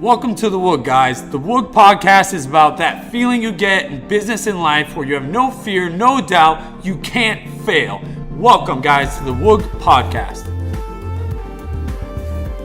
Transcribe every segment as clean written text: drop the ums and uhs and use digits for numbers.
Welcome to the WUG, guys. The WUG Podcast is about that feeling you get in business and life where you have no fear, no doubt, you can't fail. Welcome, guys, to the WUG Podcast.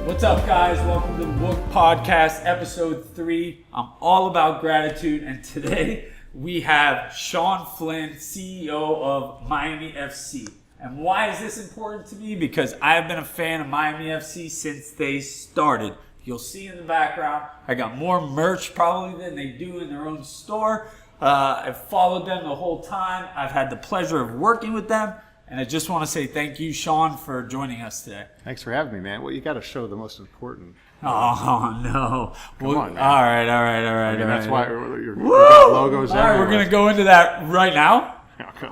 What's up, guys? Welcome to the WUG Podcast, episode 3. I'm all about gratitude, and today we have Sean Flynn, CEO of Miami FC. And why is this important to me? Because I've been a fan of Miami FC since they started. You'll see in the background, I got more merch probably than they do in their own store. I've followed them the whole time. I've had the pleasure of working with them. And I just want to say thank you, Sean, for joining us today. Thanks for having me, man. Well, you got to show the most important. Oh, no. Come on, man. All right. That's why you've got logos everywhere. All right, we're going to go into that right now.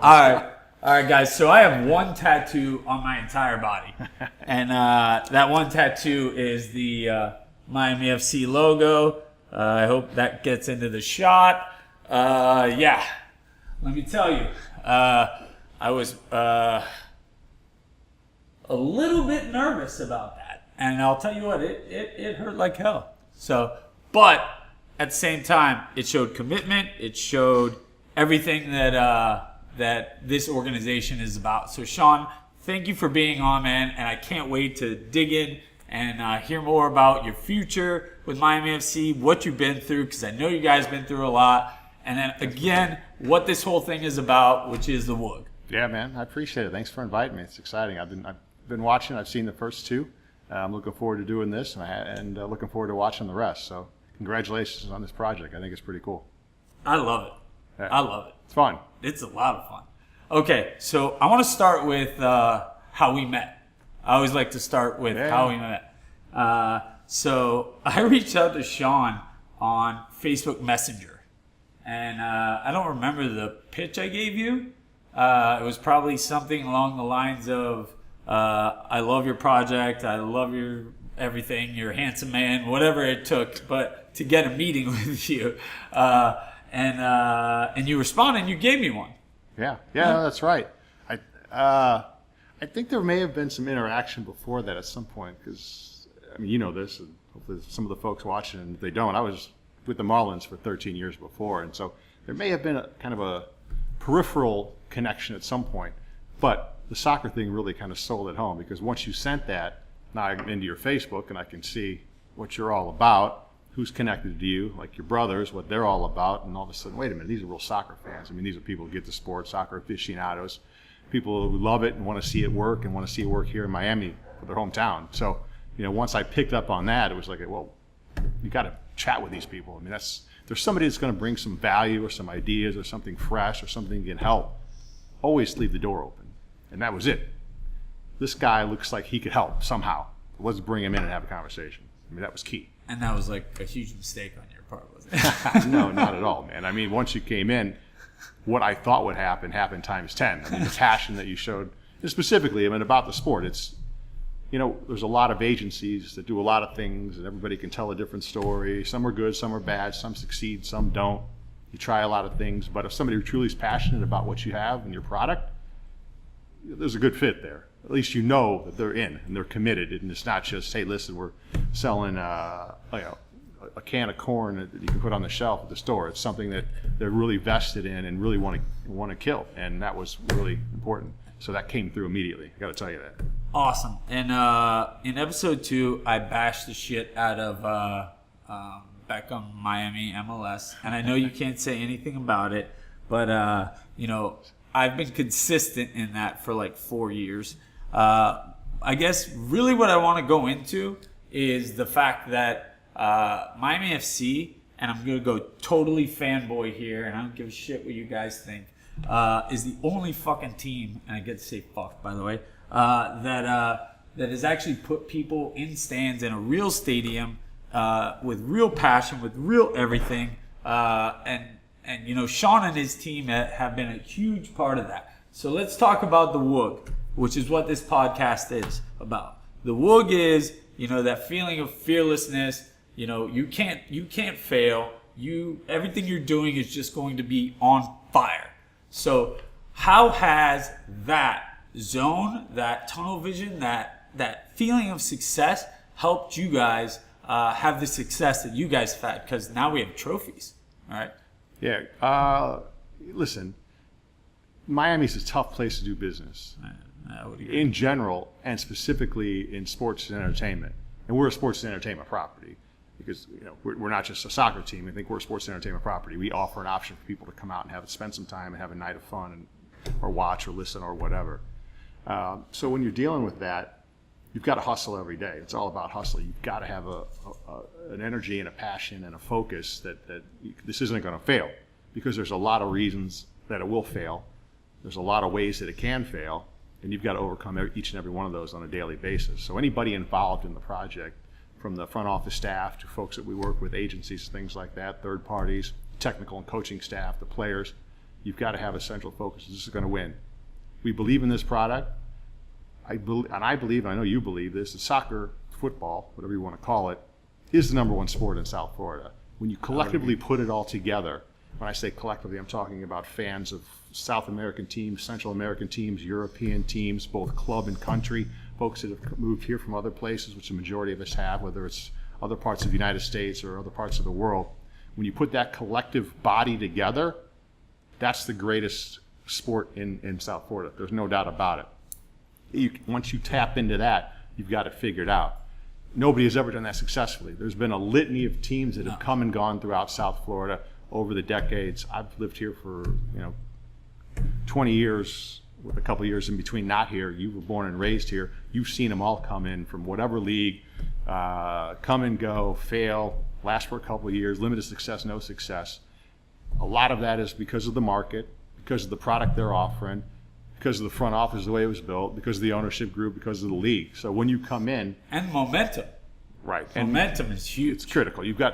All right, guys. So I have one tattoo on my entire body. And that one tattoo is the Miami FC logo. I hope that gets into the shot. Yeah, let me tell you, I was a little bit nervous about that, and I'll tell you what, it hurt like hell. So, but at the same time, it showed commitment. It showed everything that this organization is about. So, Sean, thank you for being on, man, and I can't wait to dig in and hear more about your future with Miami FC, what you've been through, because I know you guys been through a lot, and then again, what this whole thing is about, which is the WUG. Yeah, man, I appreciate it. Thanks for inviting me. It's exciting. I've been watching. I've seen the first two. I'm looking forward to doing this, and looking forward to watching the rest. So, congratulations on this project. I think it's pretty cool. I love it. Yeah. I love it. It's fun. It's a lot of fun. Okay, so I want to start with how we met. I always like to start with how we met. So I reached out to Sean on Facebook Messenger, and I don't remember the pitch I gave you. It was probably something along the lines of, I love your project, I love your everything, you're a handsome man, whatever it took, but to get a meeting with you. And you responded and you gave me one. Yeah, no, that's right. I think there may have been some interaction before that at some point, because, I mean, you know this, and hopefully some of the folks watching, and if they don't, I was with the Marlins for 13 years before, and so there may have been a kind of a peripheral connection at some point, but the soccer thing really kind of sold it home, because once you sent that, now I'm into your Facebook, and I can see what you're all about, who's connected to you, like your brothers, what they're all about, and all of a sudden, wait a minute, these are real soccer fans. I mean, these are people who get the sport, soccer aficionados, people who love it and want to see it work and want to see it work here in Miami for their hometown. So, you know, once I picked up on that, it was like, well, you got to chat with these people. I mean, there's somebody that's going to bring some value or some ideas or something fresh or something that can help. Always leave the door open. And that was it. This guy looks like he could help somehow. Let's bring him in and have a conversation. I mean, that was key. And that was like a huge mistake on your part, wasn't it? No, not at all, man. I mean, once you came in, what I thought would happen happened times 10. I mean, the passion that you showed, and specifically, I mean, about the sport, it's, you know, there's a lot of agencies that do a lot of things, and everybody can tell a different story. Some are good, some are bad, some succeed, some don't. You try a lot of things, but if somebody truly is passionate about what you have and your product, there's a good fit there. At least you know that they're in and they're committed, and it's not just, hey, listen, we're selling a can of corn that you can put on the shelf at the store. It's something that they're really vested in and really want to kill, and that was really important. So that came through immediately. I got to tell you that. Awesome. And in episode 2, I bashed the shit out of back on Miami MLS, and I know you can't say anything about it, but you know, I've been consistent in that for like 4 years. I guess really what I want to go into is the fact that Miami FC, and I'm going to go totally fanboy here, and I don't give a shit what you guys think, is the only fucking team, and I get to say fuck, by the way, that has actually put people in stands in a real stadium with real passion, with real everything, and you know, Sean and his team have been a huge part of that. So let's talk about the WUG, which is what this podcast is about. The WUG is, you know, that feeling of fearlessness. You know, you can't fail. Everything you're doing is just going to be on fire. So how has that zone, that tunnel vision, that feeling of success helped you guys have the success that you guys have had? Because now we have trophies, all right? Yeah. Listen, Miami's a tough place to do business in general, and specifically in sports and entertainment. And we're a sports and entertainment property because we're not just a soccer team. I think we're a sports and entertainment property. We offer an option for people to come out and spend some time and have a night of fun, or watch or listen or whatever. So when you're dealing with that, you've got to hustle every day. It's all about hustling. You've got to have an energy and a passion and a focus that this isn't going to fail, because there's a lot of reasons that it will fail. There's a lot of ways that it can fail, and you've got to overcome each and every one of those on a daily basis. So anybody involved in the project, from the front office staff to folks that we work with, agencies, things like that, third parties, technical and coaching staff, the players, you've got to have a central focus. This is going to win. We believe in this product. I believe, and I know you believe this, that soccer, football, whatever you want to call it, is the number one sport in South Florida. When you collectively put it all together, when I say collectively, I'm talking about fans of South American teams, Central American teams, European teams, both club and country, folks that have moved here from other places, which the majority of us have, whether it's other parts of the United States or other parts of the world. When you put that collective body together, that's the greatest sport in South Florida. There's no doubt about it. Once you tap into that, you've got it figured out. Nobody has ever done that successfully. There's been a litany of teams that have come and gone throughout South Florida over the decades. I've lived here for 20 years, with a couple of years in between not here. You were born and raised here. You've seen them all come in from whatever league, come and go, fail, last for a couple of years, limited success, no success. A lot of that is because of the market, because of the product they're offering, because of the front office, the way it was built, because of the ownership group, because of the league. So when you come in, and momentum, right? Momentum is huge. It's critical. You've got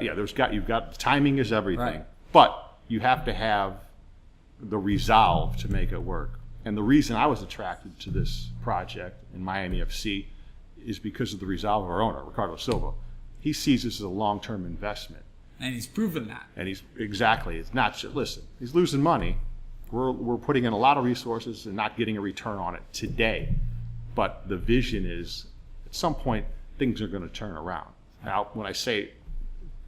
timing is everything, right. But you have to have the resolve to make it work. And the reason I was attracted to this project in Miami FC is because of the resolve of our owner, Ricardo Silva. He sees this as a long-term investment. And he's proven that. And it's not just, listen, he's losing money. We're putting in a lot of resources and not getting a return on it today. But the vision is, at some point, things are going to turn around. Now, when I say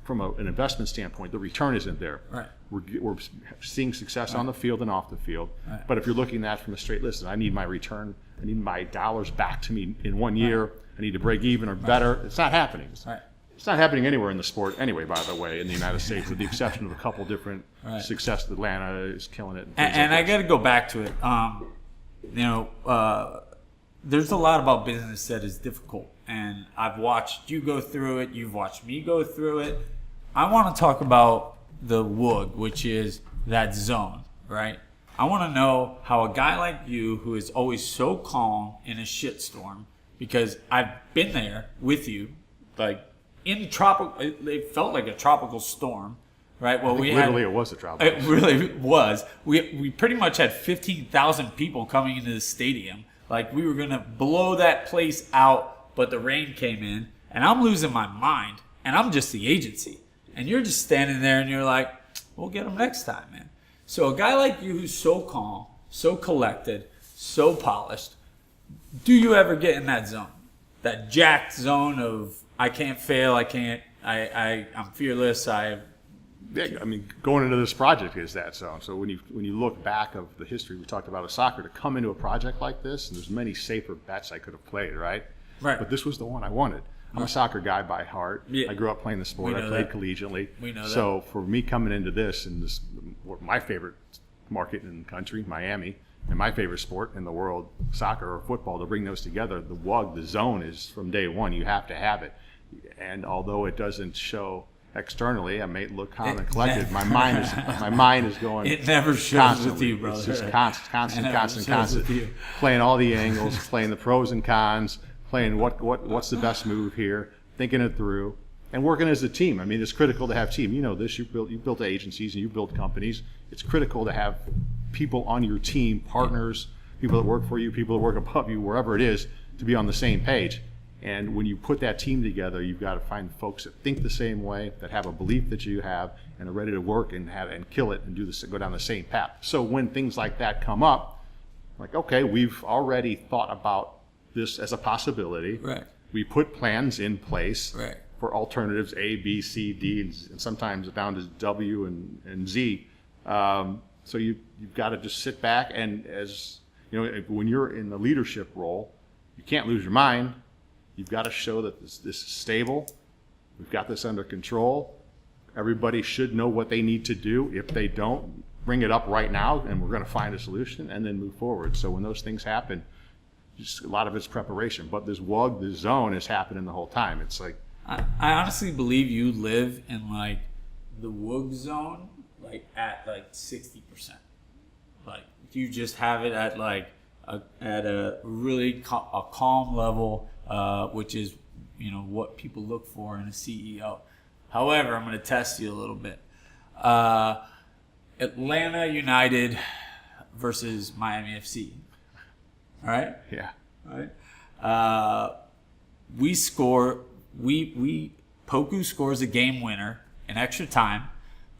from an investment standpoint, the return isn't there. Right. We're seeing success on the field and off the field. Right. But if you're looking at that from a straight, listen, I need my return. I need my dollars back to me in 1 year. Right. I need to break even or better. It's not happening. Right. It's not happening anywhere in the sport anyway, by the way, in the United States, with the exception of a couple different success. Atlanta is killing it. And I got to go back to it. There's a lot about business that is difficult. And I've watched you go through it. You've watched me go through it. I want to talk about the WUG, which is that zone, right? I want to know how a guy like you, who is always so calm in a shitstorm, because I've been there with you, like, in tropical, it felt like a tropical storm, right? Well, it was a tropical storm. It really was. We pretty much had 15,000 people coming into the stadium. Like, we were going to blow that place out, but the rain came in, and I'm losing my mind, and I'm just the agency. And you're just standing there, and you're like, we'll get them next time, man. So a guy like you who's so calm, so collected, so polished, do you ever get in that zone? That jacked zone of, I can't fail, I'm fearless, Yeah, I mean, going into this project is that zone. So when you look back of the history we talked about of soccer, to come into a project like this, and there's many safer bets I could have played, right? Right. But this was the one I wanted. I'm a soccer guy by heart. Yeah. I grew up playing the sport. I played collegiately. We know that. So for me coming into this, and this, my favorite market in the country, Miami, and my favorite sport in the world, soccer or football, to bring those together, the WUG, the zone is from day one. You have to have it. And although it doesn't show externally, I may look calm and collected. My mind is going. It never shows constantly. with you, brother. It's just constant. Playing all the angles, playing the pros and cons, playing what's the best move here, thinking it through, and working as a team. I mean, it's critical to have team. You know this. You built agencies and you built companies. It's critical to have people on your team, partners, people that work for you, people that work above you, wherever it is, to be on the same page. And when you put that team together, you've got to find folks that think the same way, that have a belief that you have, and are ready to work and kill it and go down the same path. So when things like that come up, like, okay, we've already thought about this as a possibility. Right. We put plans in place. Right. for alternatives A, B, C, D, and sometimes down to W and Z. So you've got to just sit back, and as you know, when you're in the leadership role, you can't lose your mind. You've got to show that this is stable. We've got this under control. Everybody should know what they need to do. If they don't, bring it up right now, and we're going to find a solution and then move forward. So when those things happen, just a lot of it's preparation. But this WUG, this zone, is happening the whole time. It's like I honestly believe you live in like the WUG zone, like at like 60%. Like you just have it at like at a really a calm level, which is, you know, what people look for in a CEO. However, I'm going to test you a little bit. Atlanta United versus Miami FC. All right? Yeah. All right. Poku scores a game winner in extra time.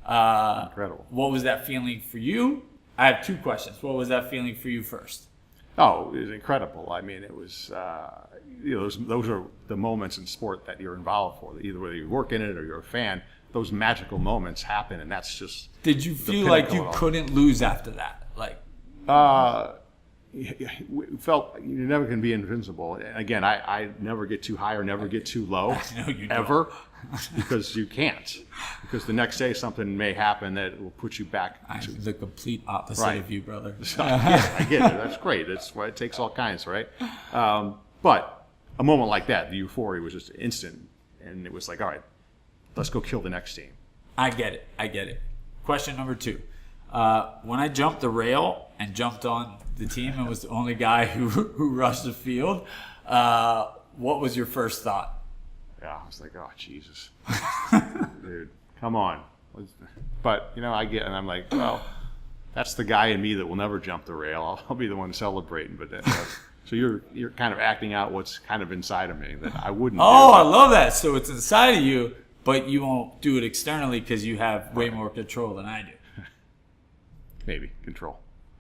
Incredible. What was that feeling for you? I have two questions. What was that feeling for you first? Oh, it was incredible. I mean, it was, those are the moments in sport that you're involved for. Either whether you work in it or you're a fan, those magical moments happen, and that's just. Did you feel like you couldn't lose after that? Like, felt you're never going to be invincible. And again, I never get too high or never get too low, ever, because you can't. Because the next day something may happen that will put you back. I'm the complete opposite of you, brother. So, I get it. That's great. That's why it takes all kinds, right? But a moment like that, the euphoria was just instant, and it was like, all right, let's go kill the next team. I get it. Question number 2. When I jumped the rail and jumped on the team and was the only guy who rushed the field, what was your first thought? Yeah, I was like, oh, Jesus. Dude, come on. But, you know, and I'm like, well, that's the guy in me that will never jump the rail. I'll be the one celebrating. But so you're kind of acting out what's kind of inside of me that I wouldn't do. I love that. So it's inside of you, but you won't do it externally because you have way more control than I do. Maybe control.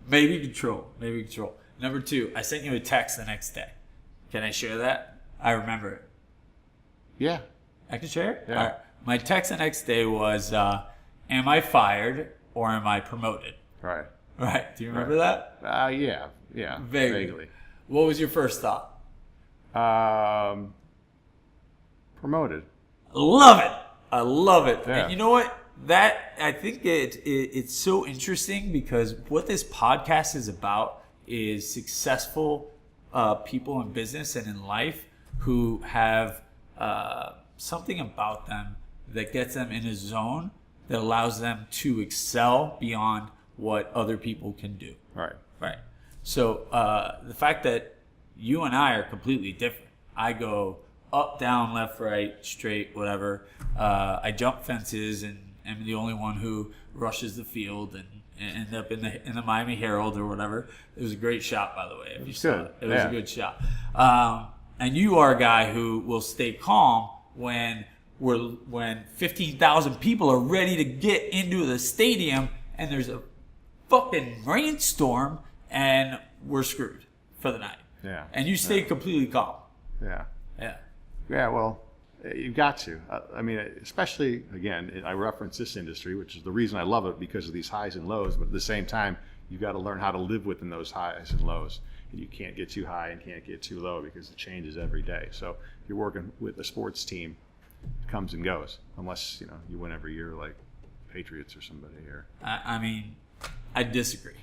Number 2, I sent you a text the next day. Can I share that? I remember it. Yeah. I can share it? Yeah. All right. My text the next day was, am I fired or am I promoted? Right. Right. Do you remember that? Yeah. Vaguely. What was your first thought? Promoted. I love it. Yeah. And you know what? That I think it's so interesting because what this podcast is about is successful people in business and in life who have something about them that gets them in a zone that allows them to excel beyond what other people can do. Right. So the fact that you and I are completely different. I go up, down, left, right, straight, whatever. I jump fences and am the only one who rushes the field and end up in the Miami Herald or whatever. It was a great shot, by the way. If you saw it, it was a good shot. And you are a guy who will stay calm when 15,000 people are ready to get into the stadium and there's a fucking rainstorm and we're screwed for the night. Yeah. And you stay completely calm. Yeah. Yeah. Yeah, well, you've got to. I mean, especially, again, I reference this industry, which is the reason I love it because of these highs and lows. But at the same time, you've got to learn how to live within those highs and lows. And you can't get too high and can't get too low because it changes every day. So if you're working with a sports team, it comes and goes. Unless, you win every year like Patriots or somebody here. I mean, I disagree.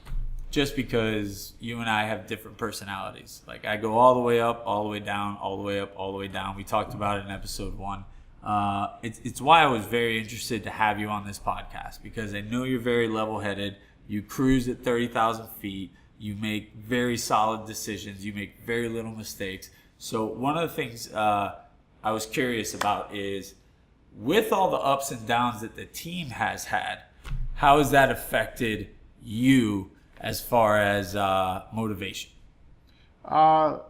Just because you and I have different personalities. Like I go all the way up, all the way down, all the way up, all the way down. We talked about it in episode 1. It's why I was very interested to have you on this podcast because I know you're very level-headed. You cruise at 30,000 feet. You make very solid decisions. You make very little mistakes. So one of the things I was curious about is with all the ups and downs that the team has had, how has that affected you as far as motivation? I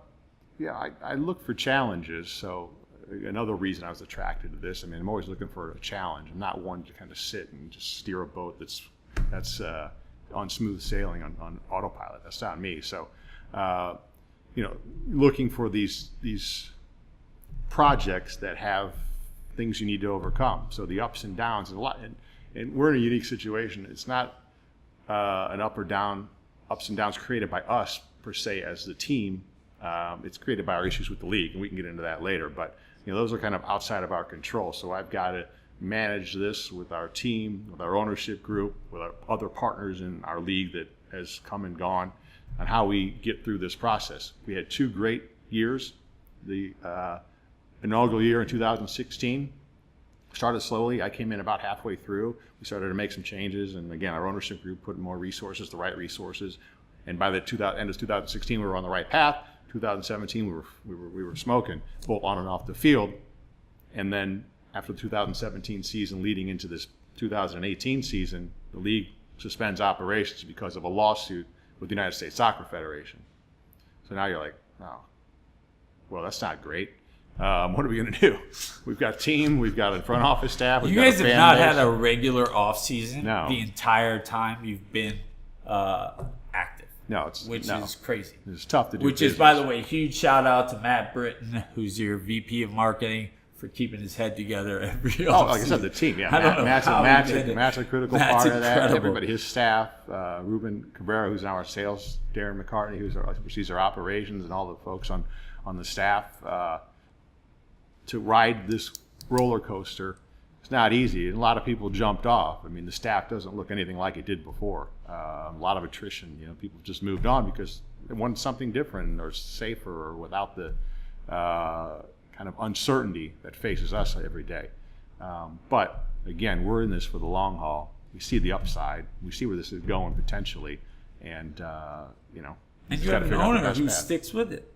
look for challenges. So another reason I was attracted to this, I mean, I'm always looking for a challenge. I'm not one to kind of sit and just steer a boat that's on smooth sailing on autopilot. That's not me. So, looking for these projects that have, things you need to overcome. So the ups and downs, and we're in a unique situation. It's not an up or down, ups and downs created by us per se as the team. It's created by our issues with the league, and we can get into that later. But those are kind of outside of our control. So I've got to manage this with our team, with our ownership group, with our other partners in our league that has come and gone, on how we get through this process. We had 2 great years. The inaugural year in 2016 started slowly. I came in about halfway through. We started to make some changes, and again, our ownership group put more resources, the right resources. And by the end of 2016, we were on the right path. 2017, we were smoking, both on and off the field. And then after the 2017 season, leading into this 2018 season, the league suspends operations because of a lawsuit with the United States Soccer Federation. So now you're like, oh, well, that's not great. What are we going to do? We've got a team, we've got a front office staff. You guys have not had a regular off season the entire time you've been active. No, which is crazy. It's tough to do. Which is, by the way, huge shout out to Matt Britton, who's your VP of marketing, for keeping his head together every offseason. Like I said, the team. Yeah, Matt's a critical part of that. Everybody, his staff, Ruben Cabrera, who's now our sales, Darren McCartney, who's oversees our operations, and all the folks on the staff. To ride this roller coaster, it's not easy. And a lot of people jumped off. I mean, the staff doesn't look anything like it did before. A lot of attrition. People just moved on because they wanted something different or safer or without the kind of uncertainty that faces us every day. But again, we're in this for the long haul. We see the upside. We see where this is going potentially, and And you have an owner who sticks with it.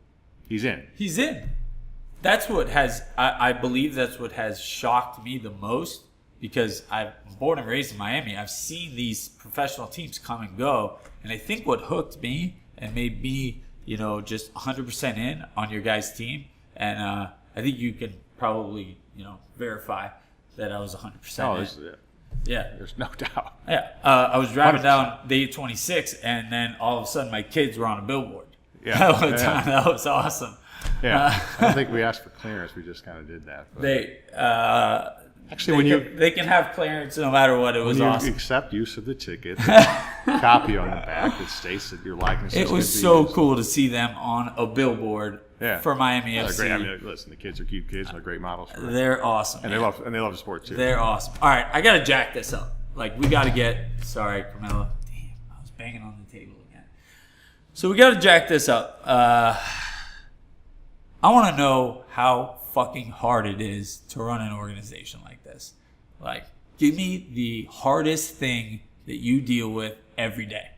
He's in. He's in. That's what has, I believe that's what has shocked me the most, because I'm born and raised in Miami. I've seen these professional teams come and go, and I think what hooked me and made me, just 100% in on your guys' team, and I think you can probably, verify that I was 100% in. Yeah. There's no doubt. Yeah. I was driving 100%. Down day 26, and then all of a sudden my kids were on a billboard. Yeah. That was awesome. Yeah, I don't think we asked for clearance. We just kind of did that. But they can have clearance no matter what. It was awesome. Accept use of the ticket, copy on the back that states that your likeness. It was so cool to see them on a billboard for Miami FC. Great. I mean, listen, the kids are cute kids. And they're great models. They're awesome, and they love the sport too. They're awesome. All right, I gotta jack this up. We gotta get. Sorry, Carmela. Damn, I was banging on the table again. So we gotta jack this up. I want to know how fucking hard it is to run an organization like this. Give me the hardest thing that you deal with every day.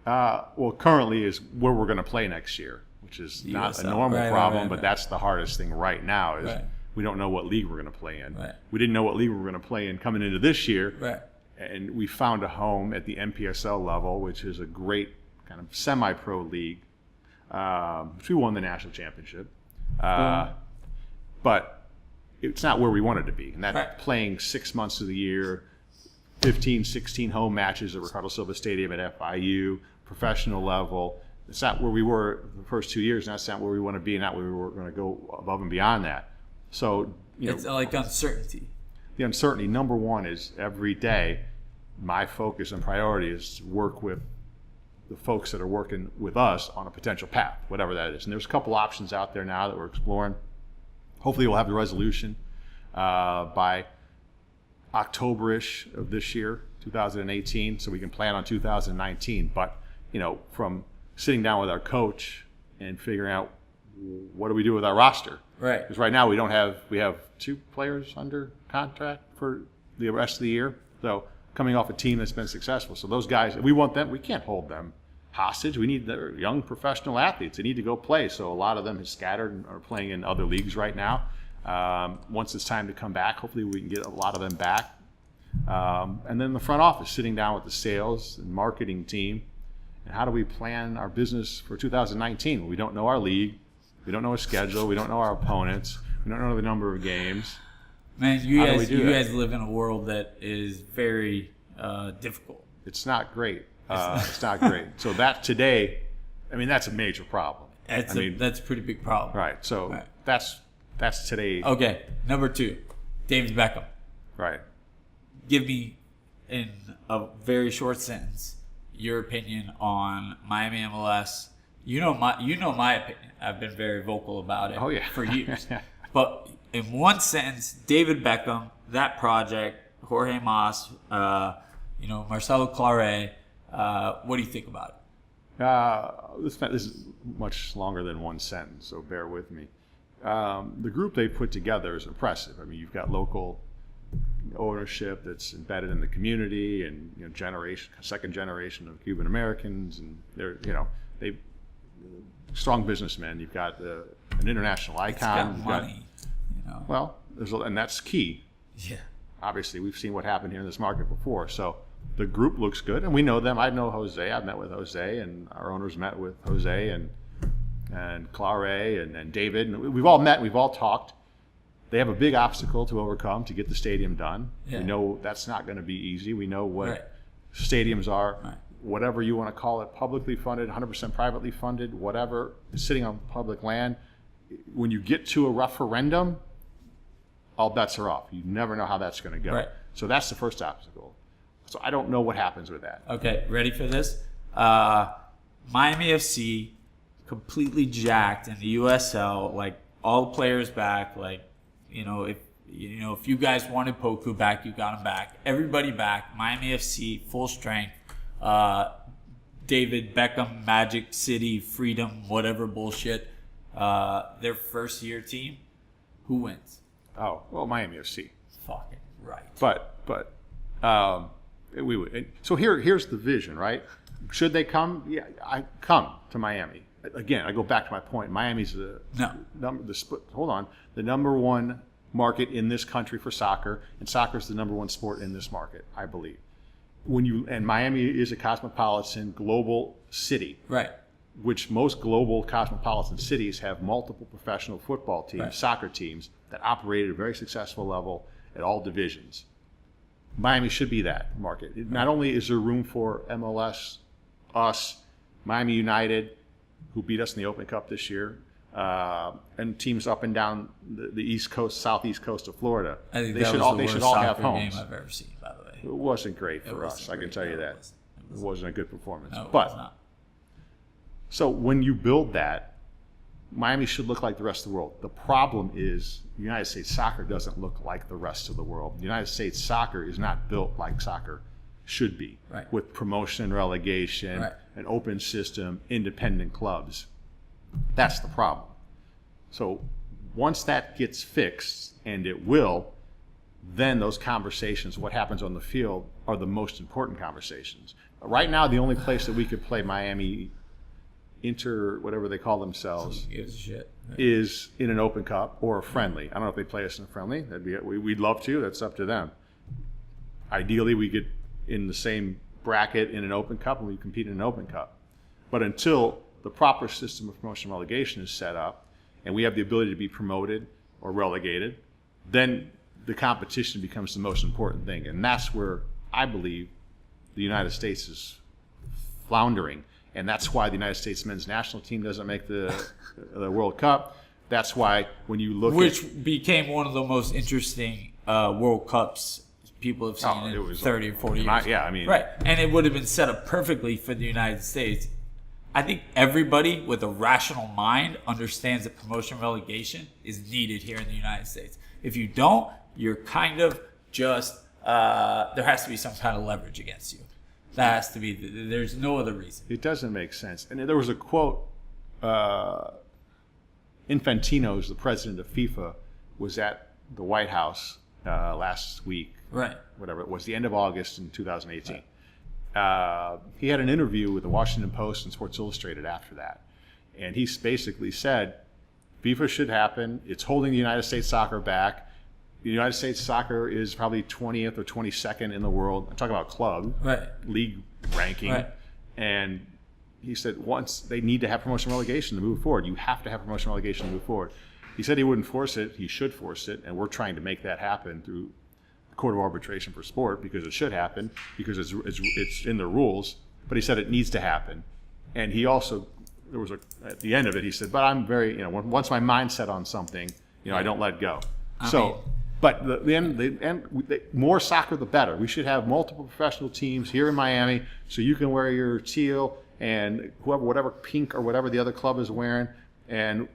Well, currently is where we're going to play next year, which is not a normal problem, but that's the hardest thing right now is we don't know what league we're going to play in. Right. We didn't know what league we were going to play in coming into this year. Right. And we found a home at the NPSL level, which is a great kind of semi-pro league. We won the national championship. But it's not where we wanted to be. And that playing 6 months of the year, 15, 16 home matches at Ricardo Silva Stadium at FIU, professional level. It's not where we were the first 2 years. And that's not where we want to be, not where we were going to go above and beyond that. So, it's like uncertainty. The uncertainty, number one, is every day my focus and priority is to work with the folks that are working with us on a potential path, whatever that is. And there's a couple options out there now that we're exploring. Hopefully we'll have the resolution by October-ish of this year, 2018, so we can plan on 2019. But, from sitting down with our coach and figuring out what do we do with our roster. Right. Because right now we have 2 players under contract for the rest of the year. So coming off a team that's been successful. So those guys, we want them, we can't hold them hostage. We need their young professional athletes. They need to go play. So a lot of them have scattered and are playing in other leagues right now. Once it's time to come back, hopefully we can get a lot of them back. And then the front office, sitting down with the sales and marketing team. And how do we plan our business for 2019? We don't know our league. We don't know our schedule. We don't know our opponents. We don't know the number of games. Man, you guys live in a world that is very difficult. It's not great. It's not great. So that today, that's a major problem. That's a pretty big problem. Right. So that's today. Okay. Number 2, David Beckham. Right. Give me, in a very short sentence, your opinion on Miami MLS. You know my opinion. I've been very vocal about it for years. But in one sentence, David Beckham, that project, Jorge Mas, Marcelo Claret, what do you think about it? This is much longer than one sentence, so bear with me. The group they put together is impressive. I mean, you've got local ownership that's embedded in the community, and second generation of Cuban Americans, and they're they strong businessmen. You've got an international icon. It's got money, Well, and that's key. Yeah. Obviously, we've seen what happened here in this market before, so the group looks good, and we know them. I know Jose. I've met with Jose, and our owners met with Jose and Claret and David. And we've all met. We've all talked. They have a big obstacle to overcome to get the stadium done. Yeah. We know that's not going to be easy. We know what stadiums are. Right. Whatever you want to call it, publicly funded, 100% privately funded, whatever, sitting on public land. When you get to a referendum, all bets are off. You never know how that's going to go. Right. So that's the first obstacle. So I don't know what happens with that. Okay, ready for this? Miami FC completely jacked in the USL. Like, all the players back. Like, if you guys wanted Poku back, you got him back. Everybody back. Miami FC full strength. David Beckham, Magic City, Freedom, whatever bullshit. Their first year team. Who wins? Oh, well, Miami FC. Fucking right. But we would. So here's the vision, right? Should they come? Yeah, I come to Miami. Again, I go back to my point. Miami's the number one market in this country for soccer, and soccer is the number one sport in this market, I believe. And Miami is a cosmopolitan global city, right? Which most global cosmopolitan cities have multiple professional football teams, soccer teams that operate at a very successful level at all divisions. Miami should be that market. Not only is there room for MLS, us, Miami United, who beat us in the Open Cup this year, and teams up and down the East Coast, Southeast Coast of Florida. I think they should all have homes. Game I've ever seen, by the way. It wasn't great for us. I can tell you that. It wasn't a good performance. No, but it was not. So when you build that, Miami should look like the rest of the world. The problem is the United States soccer doesn't look like the rest of the world. The United States soccer is not built like soccer should be, with promotion and relegation, an open system, independent clubs. That's the problem. So once that gets fixed, and it will, then those conversations, what happens on the field, are the most important conversations. Right now, the only place that we could play Miami whatever they call themselves, is in an Open Cup or a friendly. I don't know if they play us in a friendly. We'd love to. That's up to them. Ideally, we get in the same bracket in an Open Cup, and we compete in an Open Cup. But until the proper system of promotion and relegation is set up, and we have the ability to be promoted or relegated, then the competition becomes the most important thing. And that's where I believe the United States is floundering. And that's why the United States men's national team doesn't make the World Cup. That's why when you look Which became one of the most interesting World Cups people have seen in 30 or 40 years. Right. And it would have been set up perfectly for the United States. I think everybody with a rational mind understands that promotion relegation is needed here in the United States. If you don't, you're kind of just, there has to be some kind of leverage against you. That has to be, there's no other reason. It doesn't make sense. And there was a quote, Infantino's the president of FIFA, was at the White House last week. Right. Whatever it was, the end of August in 2018. Right. He had an interview with the Washington Post and Sports Illustrated after that. And he basically said, FIFA should happen. It's holding the United States soccer back. The United States soccer is probably 20th or 22nd in the world. I'm talking about club, league ranking. Right. And he said once they need to have promotion relegation to move forward. You have to have promotion relegation to move forward. He said he wouldn't force it. He should force it. And we're trying to make that happen through the Court of Arbitration for Sport, because it should happen, because it's in the rules. But he said it needs to happen. And he also, at the end of it, he said, but I'm very, once my mind's set on something, I don't let go. But the more soccer, the better. We should have multiple professional teams here in Miami, so you can wear your teal and whatever pink or whatever the other club is wearing, and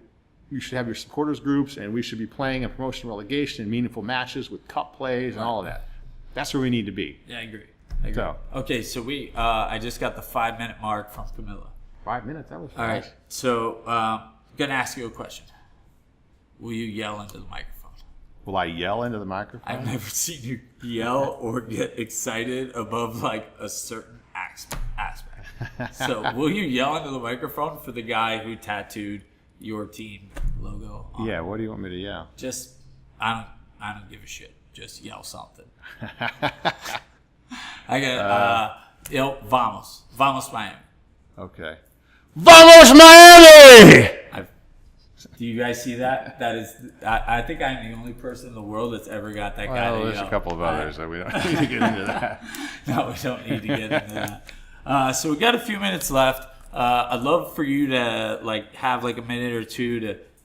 you should have your supporters groups, and we should be playing in promotion relegation and meaningful matches with cup plays and all of that. That's where we need to be. Yeah, I agree. So, okay, so I just got the 5-minute mark from Camilla. 5 minutes? That was fast. All right, so I'm going to ask you a question. Will you yell into the microphone? Will I yell into the microphone? I've never seen you yell or get excited above like a certain aspect. So will you yell into the microphone for the guy who tattooed your team logo on? Yeah, what do you want me to yell? Just, I don't give a shit. Just yell something. I got, vamos. Vamos Miami. Okay. Vamos Miami! Do you guys see that? That is, I think I'm the only person in the world that's ever got that guy to there's yell. a couple of others that we don't need to get into that. No, we don't need to get into that. So we got a few minutes left. I'd love for you to have a minute or two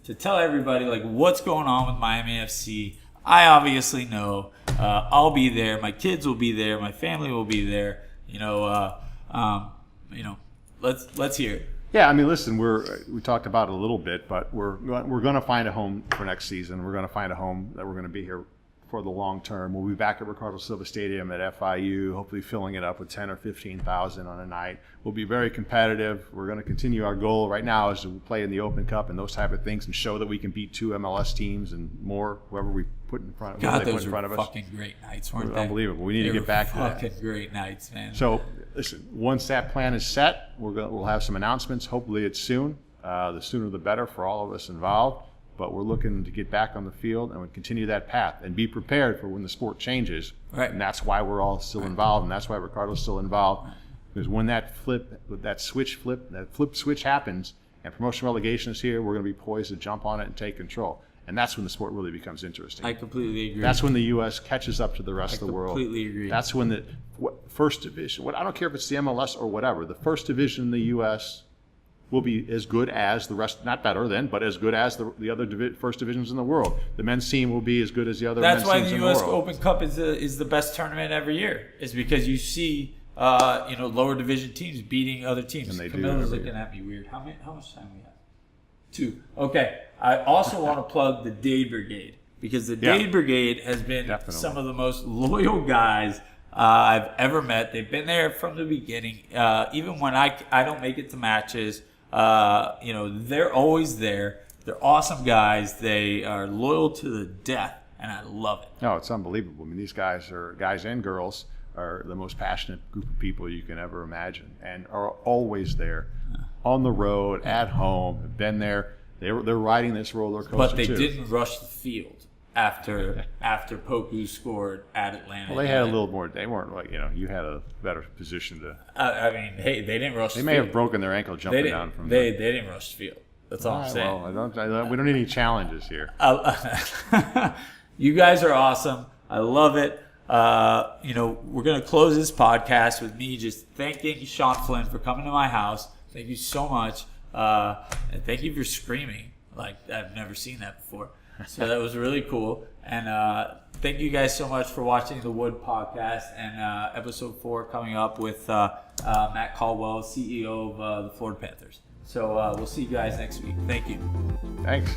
to tell everybody what's going on with Miami FC. I obviously know. I'll be there. My kids will be there. My family will be there. Let's hear it. Yeah, I mean, listen, we talked about it a little bit, but we're going to find a home for next season. We're going to find a home that we're going to be here for the long term. We'll be back at Ricardo Silva Stadium at FIU, hopefully filling it up with 10 or 15,000 on a night. We'll be very competitive. We're going to continue our goal right now is to play in the Open Cup and those type of things and show that we can beat 2 MLS teams and more, whoever we put in front of us. God, those were fucking great nights, weren't they? Unbelievable. We need to get back to that. Fucking great nights, man. So, listen, once that plan is set, we'll have some announcements. Hopefully it's soon. The sooner the better for all of us involved. But we're looking to get back on the field and we continue that path and be prepared for when the sport changes. Right. And that's why we're all still involved, and that's why Ricardo's still involved. Because when that flip switch happens and promotion relegation is here, we're going to be poised to jump on it and take control. And that's when the sport really becomes interesting. I completely agree. That's when the U.S. catches up to the rest of the world. I completely agree. That's when the first division, I don't care if it's the MLS or whatever, the first division in the U.S. will be as good as the rest, not better then, but as good as the other first divisions in the world. The men's team will be as good as the other men's teams in the world. That's why the U.S. Open Cup is the best tournament every year, is because you see lower division teams beating other teams. And they Camilla's looking at me weird. How much time we have? 2. Okay. I also want to plug the Dade Brigade, because the Dade Brigade has been some of the most loyal guys I've ever met. They've been there from the beginning. Even when I don't make it to matches, they're always there. They're awesome guys. They are loyal to the death, and I love it. No, it's unbelievable. I mean, these guys and girls are the most passionate group of people you can ever imagine, and are always there, on the road, at home. Have been there. They're riding this roller coaster. But they didn't rush the field after Poku scored at Atlanta. Well, they had a little more. They weren't you had a better position to. They didn't rush. They may have broken their ankle jumping down from. They didn't rush the field. That's all I'm saying. Well, we don't need any challenges here. You guys are awesome. I love it. We're gonna close this podcast with me just thanking Sean Flynn for coming to my house. Thank you so much, and thank you for screaming. I've never seen that before. So that was really cool. And thank you guys so much for watching the WUG Podcast and episode 4 coming up with Matt Caldwell, CEO of the Florida Panthers. So we'll see you guys next week. Thank you. Thanks.